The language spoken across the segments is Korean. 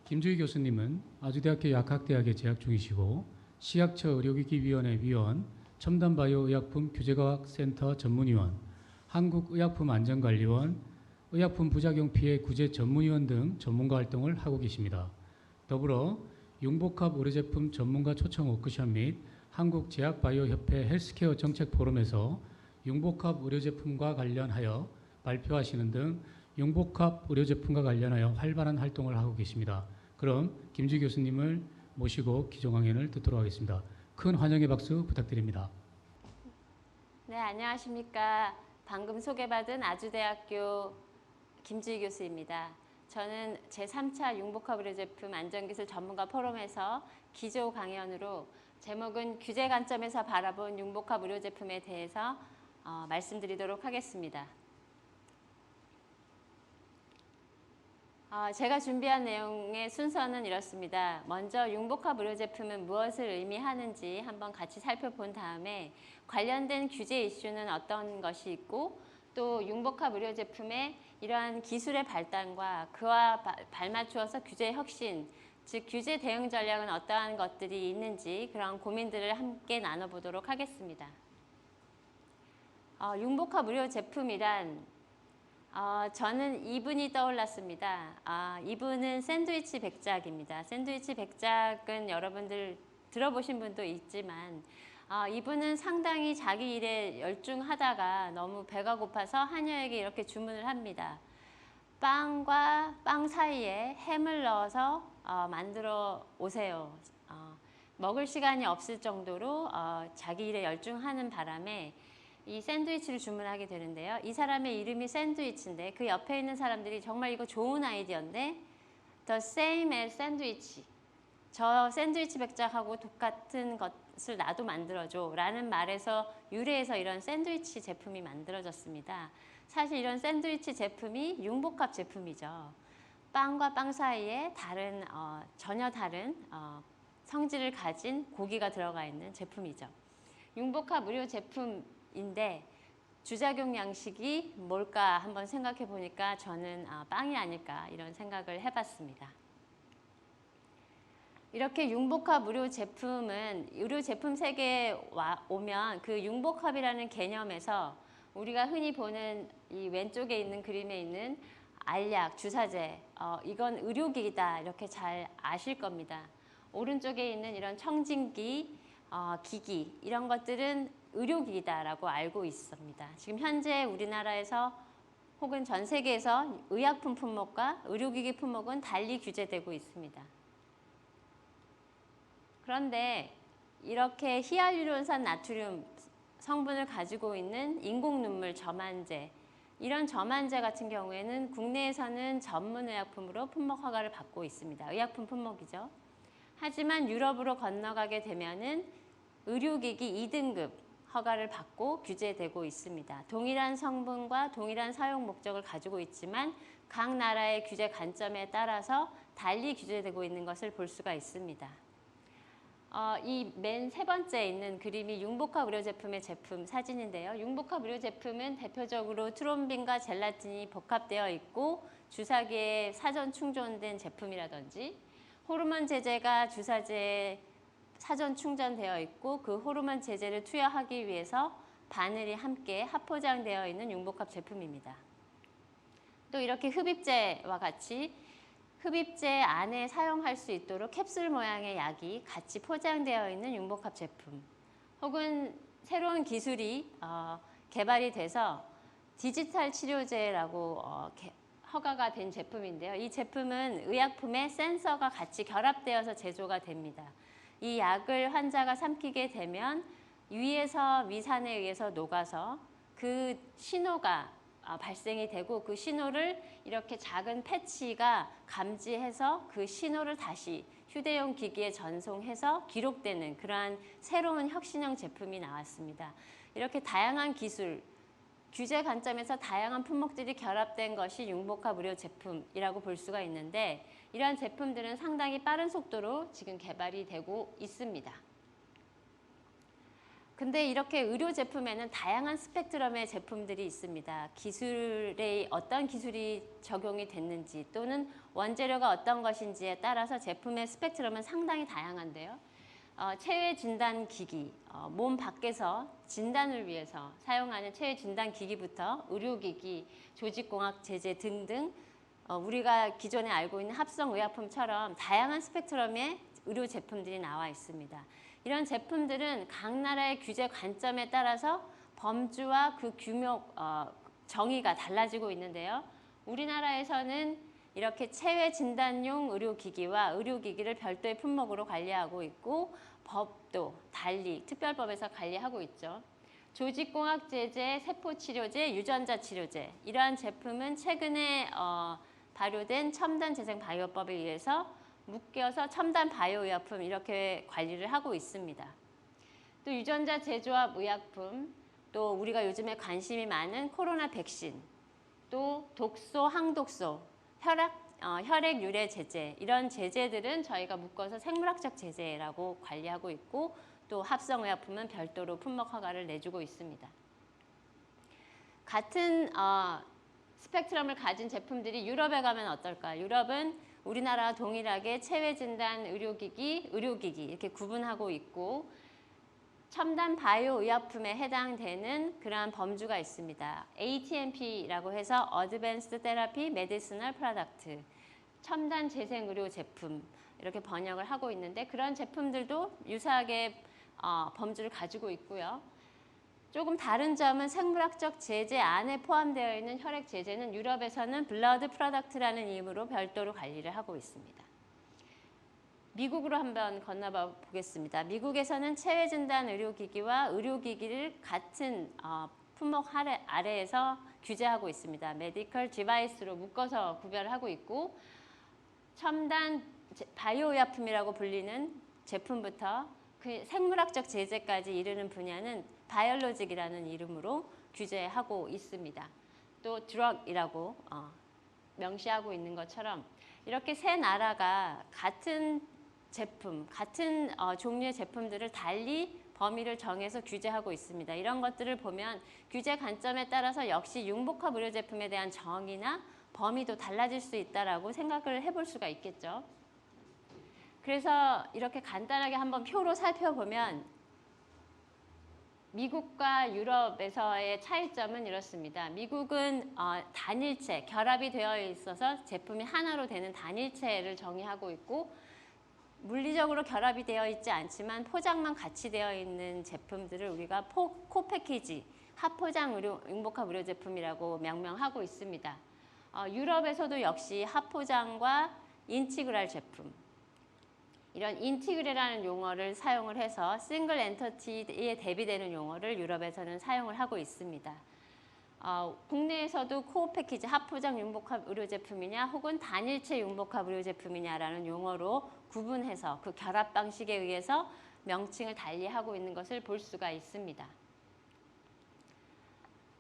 김주희 교수님은 아주대학교 약학대학에 재학 중이시고 식약처 의료기기위원회 위원, 첨단바이오의약품 규제과학센터 전문위원, 한국의약품안전관리원, 의약품 부작용 피해 구제 전문위원 등 전문가 활동을 하고 계십니다. 더불어 융복합 의료제품 전문가 초청 워크숍 및 한국제약바이오협회 헬스케어 정책 포럼에서 융복합 의료제품과 관련하여 발표하시는 등 융복합 의료제품과 관련하여 활발한 활동을 하고 계십니다. 그럼 김주희 교수님을 모시고 기조 강연을 듣도록 하겠습니다. 큰 환영의 박수 부탁드립니다. 네, 안녕하십니까. 방금 소개받은 아주대학교 김주희 교수입니다. 저는 제3차 융복합 의료제품 안전기술 전문가 포럼에서 기조 강연으로 제목은 규제 관점에서 바라본 융복합 의료제품에 대해서 말씀드리도록 하겠습니다. 제가 준비한 내용의 순서는 이렇습니다. 먼저 융복합 의료제품은 무엇을 의미하는지 한번 같이 살펴본 다음에 관련된 규제 이슈는 어떤 것이 있고 또 융복합 의료제품의 이러한 기술의 발달과 그와 발맞추어서 규제 혁신, 즉 규제 대응 전략은 어떠한 것들이 있는지 그런 고민들을 함께 나눠보도록 하겠습니다. 융복합 의료제품이란 저는 이분이 떠올랐습니다. 이분은 샌드위치 백작입니다. 샌드위치 백작은 여러분들 들어보신 분도 있지만 이분은 상당히 자기 일에 열중하다가 너무 배가 고파서 한여에게 이렇게 주문을 합니다. 빵과 빵 사이에 햄을 넣어서 만들어 오세요. 먹을 시간이 없을 정도로 자기 일에 열중하는 바람에 이 샌드위치를 주문하게 되는데요. 이 사람의 이름이 샌드위치인데 그 옆에 있는 사람들이 정말 이거 좋은 아이디어인데 The same as 샌드위치. 저 샌드위치 백작하고 똑같은 것을 나도 만들어줘 라는 말에서 유래해서 이런 샌드위치 제품이 만들어졌습니다. 사실 이런 샌드위치 제품이 융복합 제품이죠. 빵과 빵 사이에 전혀 다른 성질을 가진 고기가 들어가 있는 제품이죠. 융복합 의료 제품인데 주작용 양식이 뭘까 한번 생각해 보니까 저는 빵이 아닐까 이런 생각을 해봤습니다. 이렇게 융복합 의료 제품은 의료 제품 세계에 오면 그 융복합이라는 개념에서 우리가 흔히 보는 이 왼쪽에 있는 그림에 있는 알약, 주사제, 이건 의료기기다 이렇게 잘 아실 겁니다. 오른쪽에 있는 이런 청진기, 기기 이런 것들은 의료기기다라고 알고 있습니다. 지금 현재 우리나라에서 혹은 전 세계에서 의약품 품목과 의료기기 품목은 달리 규제되고 있습니다. 그런데 이렇게 히알루론산 나트륨 성분을 가지고 있는 인공눈물 점안제 이런 점안제 같은 경우에는 국내에서는 전문의약품으로 품목 허가를 받고 있습니다. 의약품 품목이죠. 하지만 유럽으로 건너가게 되면은 의료기기 2등급 허가를 받고 규제되고 있습니다. 동일한 성분과 동일한 사용 목적을 가지고 있지만 각 나라의 규제 관점에 따라서 달리 규제되고 있는 것을 볼 수가 있습니다. 이 맨 세 번째 있는 그림이 융복합 의료제품의 제품 사진인데요. 융복합 의료제품은 대표적으로 트롬빈과 젤라틴이 복합되어 있고 주사기에 사전 충전된 제품이라든지 호르몬 제제가 주사제에 사전 충전되어 있고 그 호르몬 제제를 투여하기 위해서 바늘이 함께 합포장되어 있는 융복합 제품입니다. 또 이렇게 흡입제와 같이 흡입제 안에 사용할 수 있도록 캡슐 모양의 약이 같이 포장되어 있는 융복합 제품 혹은 새로운 기술이 개발이 돼서 디지털 치료제라고 허가가 된 제품인데요. 이 제품은 의약품에 센서가 같이 결합되어서 제조가 됩니다. 이 약을 환자가 삼키게 되면 위에서 위산에 의해서 녹아서 그 신호가 발생이 되고 그 신호를 이렇게 작은 패치가 감지해서 그 신호를 다시 휴대용 기기에 전송해서 기록되는 그러한 새로운 혁신형 제품이 나왔습니다. 이렇게 다양한 기술, 규제 관점에서 다양한 품목들이 결합된 것이 융복합 의료 제품이라고 볼 수가 있는데 이러한 제품들은 상당히 빠른 속도로 지금 개발이 되고 있습니다. 근데 이렇게 의료 제품에는 다양한 스펙트럼의 제품들이 있습니다. 기술의 어떤 기술이 적용이 됐는지 또는 원재료가 어떤 것인지에 따라서 제품의 스펙트럼은 상당히 다양한데요. 체외 진단 기기, 몸 밖에서 진단을 위해서 사용하는 체외 진단 기기부터 의료기기, 조직공학 제제 등등 우리가 기존에 알고 있는 합성의약품처럼 다양한 스펙트럼의 의료 제품들이 나와 있습니다. 이런 제품들은 각 나라의 규제 관점에 따라서 범주와 그 규모, 정의가 달라지고 있는데요. 우리나라에서는 이렇게 체외 진단용 의료기기와 의료기기를 별도의 품목으로 관리하고 있고 법도 달리 특별법에서 관리하고 있죠. 조직공학제제, 세포치료제, 유전자치료제 이러한 제품은 최근에 발효된 첨단재생 바이오법에 의해서 묶여서 첨단 바이오의약품 이렇게 관리를 하고 있습니다. 또 유전자 제조합 의약품, 또 우리가 요즘에 관심이 많은 코로나 백신, 또 독소, 항독소, 혈액 유래 제제 이런 제제들은 저희가 묶어서 생물학적 제제라고 관리하고 있고 또 합성의약품은 별도로 품목 허가를 내주고 있습니다. 같은 스펙트럼을 가진 제품들이 유럽에 가면 어떨까? 유럽은 우리나라와 동일하게 체외진단 의료기기 이렇게 구분하고 있고 첨단 바이오 의약품에 해당되는 그러한 범주가 있습니다. ATMP라고 해서 Advanced Therapy Medicinal Product, 첨단 재생 의료 제품 이렇게 번역을 하고 있는데 그런 제품들도 유사하게 범주를 가지고 있고요. 조금 다른 점은 생물학적 제제 안에 포함되어 있는 혈액 제제는 유럽에서는 블러드 프로덕트라는 이름으로 별도로 관리를 하고 있습니다. 미국으로 한번 건너봐 보겠습니다. 미국에서는 체외 진단 의료기기와 의료기기를 같은 품목 아래에서 규제하고 있습니다. 메디컬 디바이스로 묶어서 구별하고 있고 첨단 바이오의약품이라고 불리는 제품부터 그 생물학적 제제까지 이르는 분야는 바이올로직이라는 이름으로 규제하고 있습니다. 또 드럭이라고 명시하고 있는 것처럼 이렇게 세 나라가 같은 제품, 같은 종류의 제품들을 달리 범위를 정해서 규제하고 있습니다. 이런 것들을 보면 규제 관점에 따라서 역시 융복합 의료 제품에 대한 정의나 범위도 달라질 수 있다라고 생각을 해볼 수가 있겠죠. 그래서 이렇게 간단하게 한번 표로 살펴보면 미국과 유럽에서의 차이점은 이렇습니다. 미국은 단일체, 결합이 되어 있어서 제품이 하나로 되는 단일체를 정의하고 있고 물리적으로 결합이 되어 있지 않지만 포장만 같이 되어 있는 제품들을 우리가 코패키지, 합포장 융복합 의료 제품이라고 명명하고 있습니다. 유럽에서도 역시 합포장과 인티그랄 제품, 이런 인티그레라는 용어를 사용을 해서 싱글 엔터티에 대비되는 용어를 유럽에서는 사용을 하고 있습니다. 국내에서도 코어 패키지 합포장 융복합 의료 제품이냐 혹은 단일체 융복합 의료 제품이냐라는 용어로 구분해서 그 결합 방식에 의해서 명칭을 달리하고 있는 것을 볼 수가 있습니다.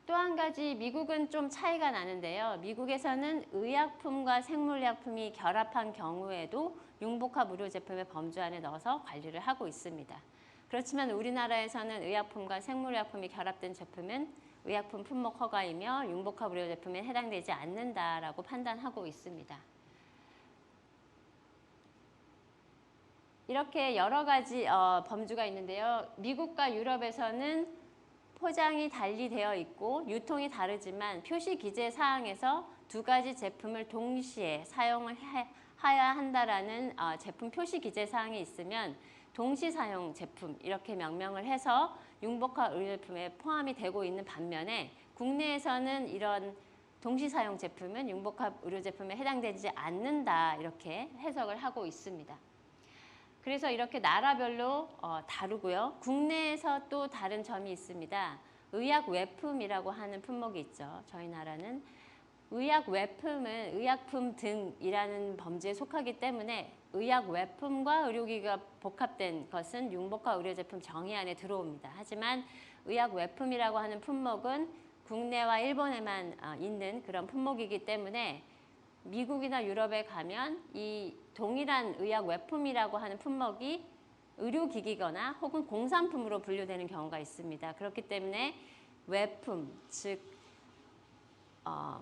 또 한 가지 미국은 좀 차이가 나는데요. 미국에서는 의약품과 생물의약품이 결합한 경우에도 융복합 의료 제품의 범주 안에 넣어서 관리를 하고 있습니다. 그렇지만 우리나라에서는 의약품과 생물의약품이 결합된 제품은 의약품 품목 허가이며 융복합 의료 제품에 해당되지 않는다라고 판단하고 있습니다. 이렇게 여러 가지 범주가 있는데요. 미국과 유럽에서는 포장이 달리 되어 있고 유통이 다르지만 표시 기재 사항에서 두 가지 제품을 동시에 사용을 해야 한다라는 제품 표시 기재 사항이 있으면 동시 사용 제품 이렇게 명명을 해서 융복합 의료제품에 포함이 되고 있는 반면에 국내에서는 이런 동시 사용 제품은 융복합 의료제품에 해당되지 않는다 이렇게 해석을 하고 있습니다. 그래서 이렇게 나라별로 다르고요. 국내에서 또 다른 점이 있습니다. 의약 외품이라고 하는 품목이 있죠. 저희 나라는 의약 외품은 의약품 등이라는 범주에 속하기 때문에 의약 외품과 의료기기가 복합된 것은 융복합 의료제품 정의 안에 들어옵니다. 하지만 의약 외품이라고 하는 품목은 국내와 일본에만 있는 그런 품목이기 때문에 미국이나 유럽에 가면 이 동일한 의약 외품이라고 하는 품목이 의료기기거나 혹은 공산품으로 분류되는 경우가 있습니다. 그렇기 때문에 외품, 즉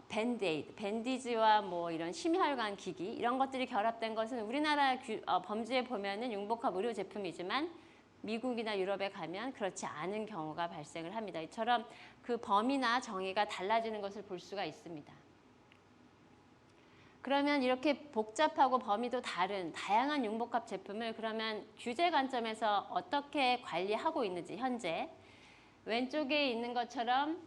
밴드에이드, 밴디지와 뭐 이런 심혈관 기기 이런 것들이 결합된 것은 우리나라 범주에 보면은 융복합 의료 제품이지만 미국이나 유럽에 가면 그렇지 않은 경우가 발생을 합니다. 이처럼 그 범위나 정의가 달라지는 것을 볼 수가 있습니다. 그러면 이렇게 복잡하고 범위도 다른 다양한 융복합 제품을 그러면 규제 관점에서 어떻게 관리하고 있는지 현재 왼쪽에 있는 것처럼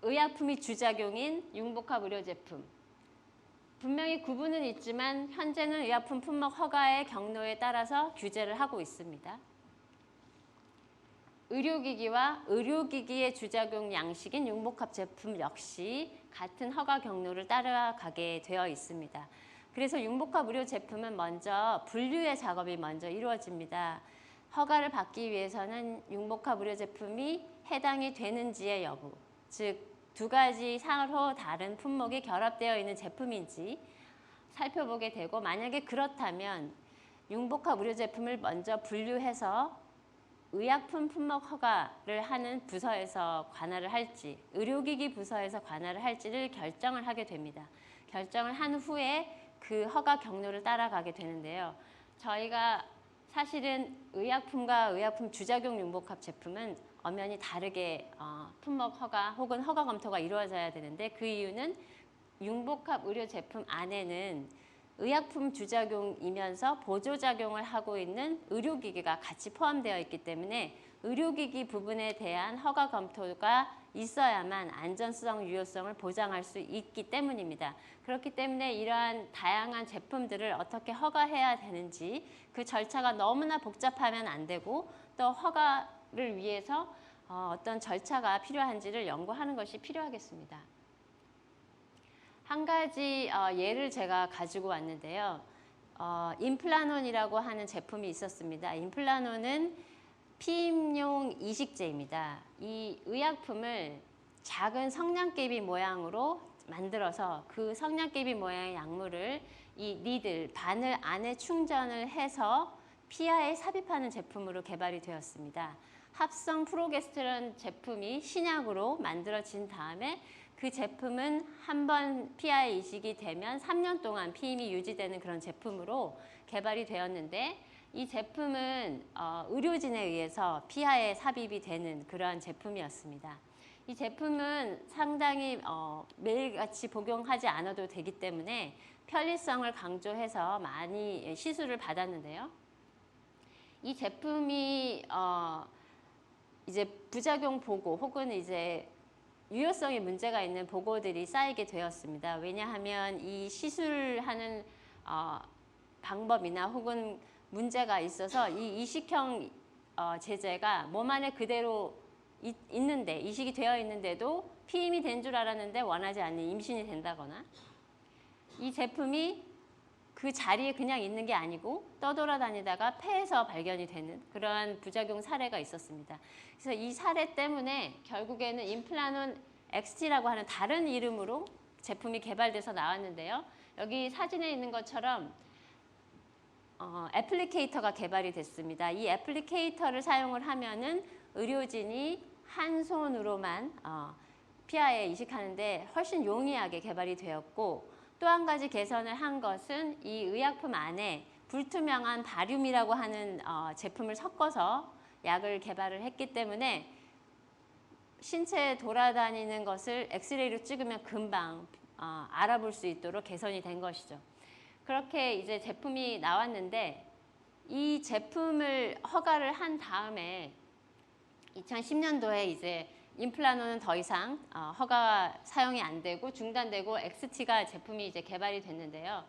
의약품이 주작용인 융복합 의료 제품. 분명히 구분은 있지만 현재는 의약품 품목 허가의 경로에 따라서 규제를 하고 있습니다. 의료기기와 의료기기의 주작용 양식인 융복합 제품 역시 같은 허가 경로를 따라가게 되어 있습니다. 그래서 융복합 의료 제품은 먼저 분류의 작업이 먼저 이루어집니다. 허가를 받기 위해서는 융복합 의료 제품이 해당이 되는지의 여부, 즉 두 가지 서로 다른 품목이 결합되어 있는 제품인지 살펴보게 되고 만약에 그렇다면 융복합 의료 제품을 먼저 분류해서 의약품 품목 허가를 하는 부서에서 관할을 할지 의료기기 부서에서 관할을 할지를 결정을 하게 됩니다. 결정을 한 후에 그 허가 경로를 따라가게 되는데요. 저희가 사실은 의약품과 의약품 주작용 융복합 제품은 엄연히 다르게 품목 허가 혹은 허가 검토가 이루어져야 되는데 그 이유는 융복합 의료 제품 안에는 의약품 주작용이면서 보조작용을 하고 있는 의료기기가 같이 포함되어 있기 때문에 의료기기 부분에 대한 허가 검토가 있어야만 안전성, 유효성을 보장할 수 있기 때문입니다. 그렇기 때문에 이러한 다양한 제품들을 어떻게 허가해야 되는지 그 절차가 너무나 복잡하면 안 되고 또 허가를 위해서 어떤 절차가 필요한지를 연구하는 것이 필요하겠습니다. 한 가지 예를 제가 가지고 왔는데요. 임플라논이라고 하는 제품이 있었습니다. 임플라논은 피임용 이식제입니다. 이 의약품을 작은 성냥개비 모양으로 만들어서 그 성냥개비 모양의 약물을 이 니들, 바늘 안에 충전을 해서 피하에 삽입하는 제품으로 개발이 되었습니다. 합성 프로게스테론 제품이 신약으로 만들어진 다음에 그 제품은 한번 피하에 이식이 되면 3년 동안 피임이 유지되는 그런 제품으로 개발이 되었는데 이 제품은 의료진에 의해서 피하에 삽입이 되는 그러한 제품이었습니다. 이 제품은 상당히 매일같이 복용하지 않아도 되기 때문에 편리성을 강조해서 많이 시술을 받았는데요. 이 제품이 이제 부작용 보고 혹은 이제 유효성에 문제가 있는 보고들이 쌓이게 되었습니다. 왜냐하면 이 시술하는 방법이나 혹은 문제가 있어서 이 이식형 제제가 몸 안에 그대로 있는데 이식이 되어 있는데도 피임이 된 줄 알았는데 원하지 않는 임신이 된다거나 이 제품이 그 자리에 그냥 있는 게 아니고 떠돌아다니다가 폐에서 발견이 되는 그러한 부작용 사례가 있었습니다. 그래서 이 사례 때문에 결국에는 임플라논 XT라고 하는 다른 이름으로 제품이 개발돼서 나왔는데요. 여기 사진에 있는 것처럼 애플리케이터가 개발이 됐습니다. 이 애플리케이터를 사용을 하면은 의료진이 한 손으로만 피하에 이식하는데 훨씬 용이하게 개발이 되었고 또 한 가지 개선을 한 것은 이 의약품 안에 불투명한 바륨이라고 하는 제품을 섞어서 약을 개발을 했기 때문에 신체에 돌아다니는 것을 엑스레이로 찍으면 금방 알아볼 수 있도록 개선이 된 것이죠. 그렇게 이제 제품이 나왔는데 이 제품을 허가를 한 다음에 2010년도에 이제 임플라논은 더 이상 허가 사용이 안 되고 중단되고 XT가 제품이 이제 개발이 됐는데요.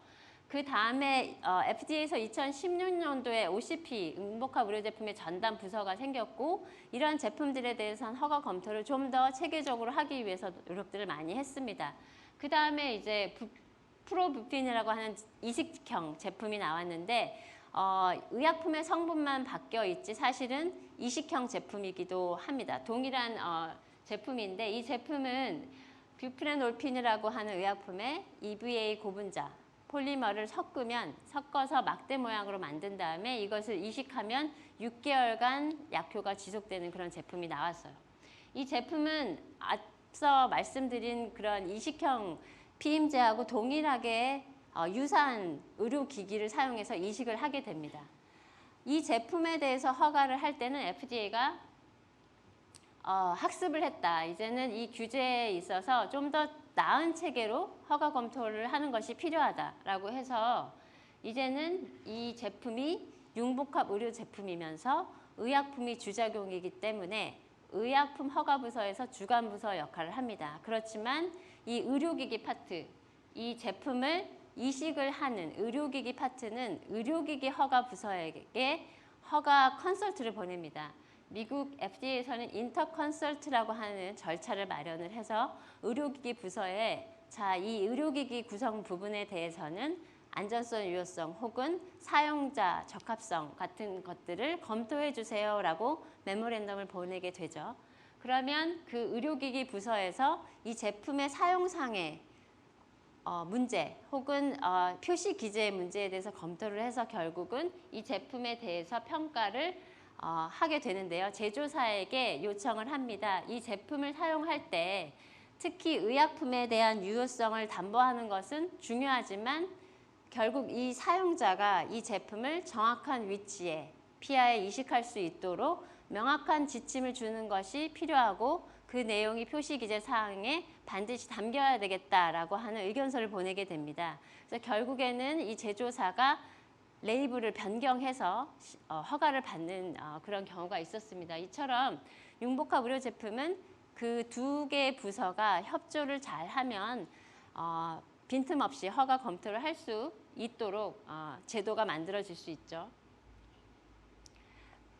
그 다음에 FDA에서 2016년도에 OCP 융복합 의료 제품의 전담 부서가 생겼고 이러한 제품들에 대해서는 허가 검토를 좀 더 체계적으로 하기 위해서 노력들을 많이 했습니다. 그 다음에 이제 프로부핀이라고 하는 이식형 제품이 나왔는데 의약품의 성분만 바뀌어 있지 사실은 이식형 제품이기도 합니다. 동일한 제품인데 이 제품은 뷰프레놀핀이라고 하는 의약품의 EVA 고분자 폴리머를 섞어서 막대 모양으로 만든 다음에 이것을 이식하면 6개월간 약효가 지속되는 그런 제품이 나왔어요. 이 제품은 앞서 말씀드린 그런 이식형 피임제하고 동일하게 유사한 의료기기를 사용해서 이식을 하게 됩니다. 이 제품에 대해서 허가를 할 때는 FDA가 학습을 했다. 이제는 이 규제에 있어서 좀 더 나은 체계로 허가 검토를 하는 것이 필요하다라고 해서 이제는 이 제품이 융복합 의료 제품이면서 의약품이 주작용이기 때문에 의약품 허가부서에서 주관부서 역할을 합니다. 그렇지만 이 의료기기 파트, 이 제품을 이식을 하는 의료기기 파트는 의료기기 허가부서에게 허가 컨설트를 보냅니다. 미국 FDA에서는 인터 컨설트라고 하는 절차를 마련을 해서 의료기기 부서에 이 의료기기 구성 부분에 대해서는 안전성, 유효성 혹은 사용자 적합성 같은 것들을 검토해 주세요라고 메모랜덤을 보내게 되죠. 그러면 그 의료기기 부서에서 이 제품의 사용상의 문제 혹은 표시 기재의 문제에 대해서 검토를 해서 결국은 이 제품에 대해서 평가를 하게 되는데요. 제조사에게 요청을 합니다. 이 제품을 사용할 때 특히 의약품에 대한 유효성을 담보하는 것은 중요하지만 결국 이 사용자가 이 제품을 정확한 위치에 피하에 이식할 수 있도록 명확한 지침을 주는 것이 필요하고 그 내용이 표시 기재 사항에 반드시 담겨야 되겠다라고 하는 의견서를 보내게 됩니다. 그래서 결국에는 이 제조사가 레이블을 변경해서 허가를 받는 그런 경우가 있었습니다. 이처럼 융복합 의료 제품은 그 두 개의 부서가 협조를 잘하면 빈틈없이 허가 검토를 할 수 있도록 제도가 만들어질 수 있죠.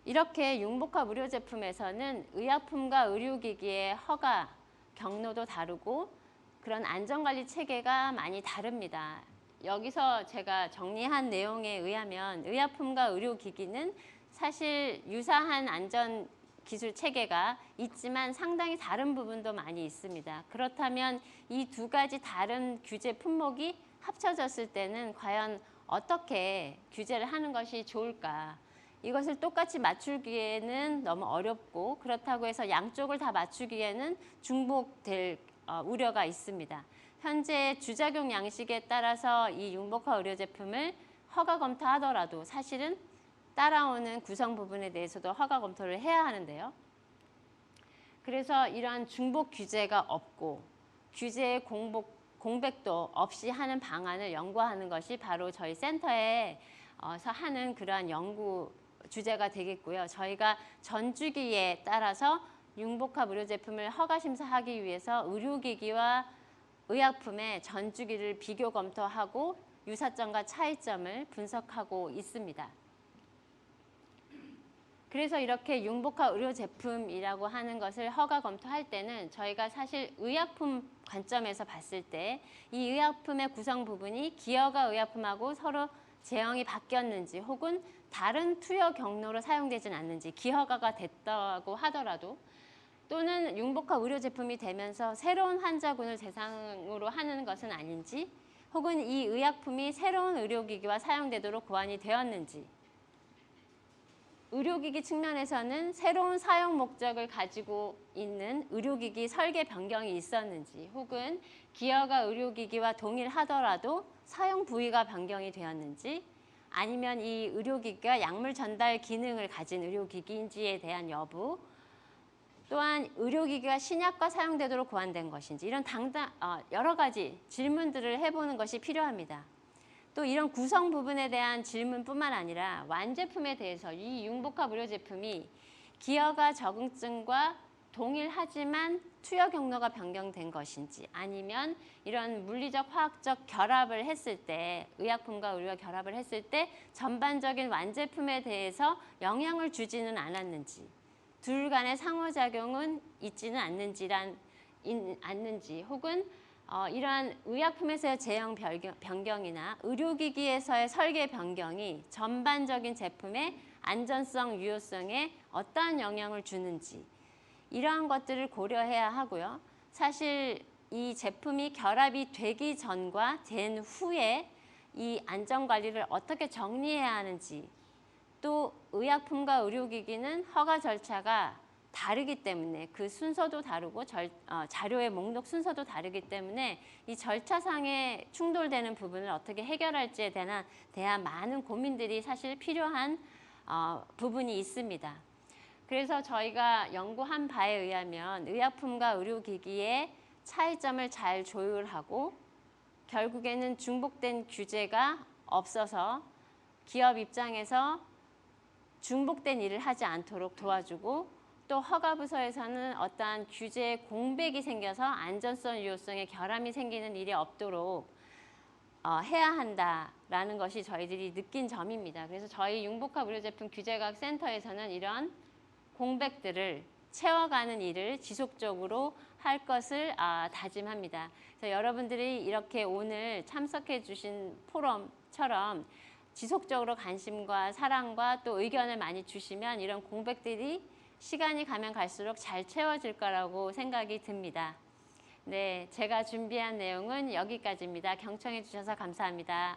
이렇게 융복합 의료 제품에서는 의약품과 의료기기의 허가 경로도 다르고 그런 안전관리 체계가 많이 다릅니다. 여기서 제가 정리한 내용에 의하면 의약품과 의료기기는 사실 유사한 안전 기술 체계가 있지만 상당히 다른 부분도 많이 있습니다. 그렇다면 이 두 가지 다른 규제 품목이 합쳐졌을 때는 과연 어떻게 규제를 하는 것이 좋을까? 이것을 똑같이 맞추기에는 너무 어렵고 그렇다고 해서 양쪽을 다 맞추기에는 중복될 우려가 있습니다. 현재 주작용 양식에 따라서 이 융복합 의료 제품을 허가 검토하더라도 사실은 따라오는 구성 부분에 대해서도 허가 검토를 해야 하는데요. 그래서 이러한 중복 규제가 없고 규제의 공백도 없이 하는 방안을 연구하는 것이 바로 저희 센터에서 하는 그러한 연구 주제가 되겠고요. 저희가 전주기에 따라서 융복합 의료 제품을 허가 심사하기 위해서 의료기기와 의약품의 전주기를 비교 검토하고 유사점과 차이점을 분석하고 있습니다. 그래서 이렇게 융복합 의료 제품이라고 하는 것을 허가 검토할 때는 저희가 사실 의약품 관점에서 봤을 때 이 의약품의 구성 부분이 기허가 의약품하고 서로 제형이 바뀌었는지 혹은 다른 투여 경로로 사용되진 않는지 기허가가 됐다고 하더라도 또는 융복합 의료 제품이 되면서 새로운 환자군을 대상으로 하는 것은 아닌지 혹은 이 의약품이 새로운 의료기기와 사용되도록 고안이 되었는지 의료기기 측면에서는 새로운 사용 목적을 가지고 있는 의료기기 설계 변경이 있었는지 혹은 기허가 의료기기와 동일하더라도 사용 부위가 변경이 되었는지 아니면 이 의료기기가 약물 전달 기능을 가진 의료기기인지에 대한 여부 또한 의료기기가 신약과 사용되도록 고안된 것인지 이런 여러 가지 질문들을 해보는 것이 필요합니다. 또 이런 구성 부분에 대한 질문뿐만 아니라 완제품에 대해서 이 융복합 의료 제품이 기허가 적응증과 동일하지만 투여 경로가 변경된 것인지 아니면 이런 물리적 화학적 결합을 했을 때 의약품과 의료가 결합을 했을 때 전반적인 완제품에 대해서 영향을 주지는 않았는지 둘 간의 상호작용은 있지는 않는지 혹은 이러한 의약품에서의 제형 변경이나 의료기기에서의 설계 변경이 전반적인 제품의 안전성, 유효성에 어떠한 영향을 주는지 이러한 것들을 고려해야 하고요. 사실 이 제품이 결합이 되기 전과 된 후에 이 안전관리를 어떻게 정리해야 하는지, 또 의약품과 의료기기는 허가 절차가 다르기 때문에 그 순서도 다르고 자료의 목록 순서도 다르기 때문에 이 절차상에 충돌되는 부분을 어떻게 해결할지에 대한 많은 고민들이 사실 필요한 부분이 있습니다. 그래서 저희가 연구한 바에 의하면 의약품과 의료기기의 차이점을 잘 조율하고 결국에는 중복된 규제가 없어서 기업 입장에서 중복된 일을 하지 않도록 도와주고, 또 허가부서에서는 어떠한 규제의 공백이 생겨서 안전성, 유효성에 결함이 생기는 일이 없도록 해야 한다라는 것이 저희들이 느낀 점입니다. 그래서 저희 융복합 의료제품 규제과학센터에서는 이런 공백들을 채워가는 일을 지속적으로 할 것을 다짐합니다. 그래서 여러분들이 이렇게 오늘 참석해 주신 포럼처럼 지속적으로 관심과 사랑과 또 의견을 많이 주시면 이런 공백들이 시간이 가면 갈수록 잘 채워질 거라고 생각이 듭니다. 네, 제가 준비한 내용은 여기까지입니다. 경청해 주셔서 감사합니다.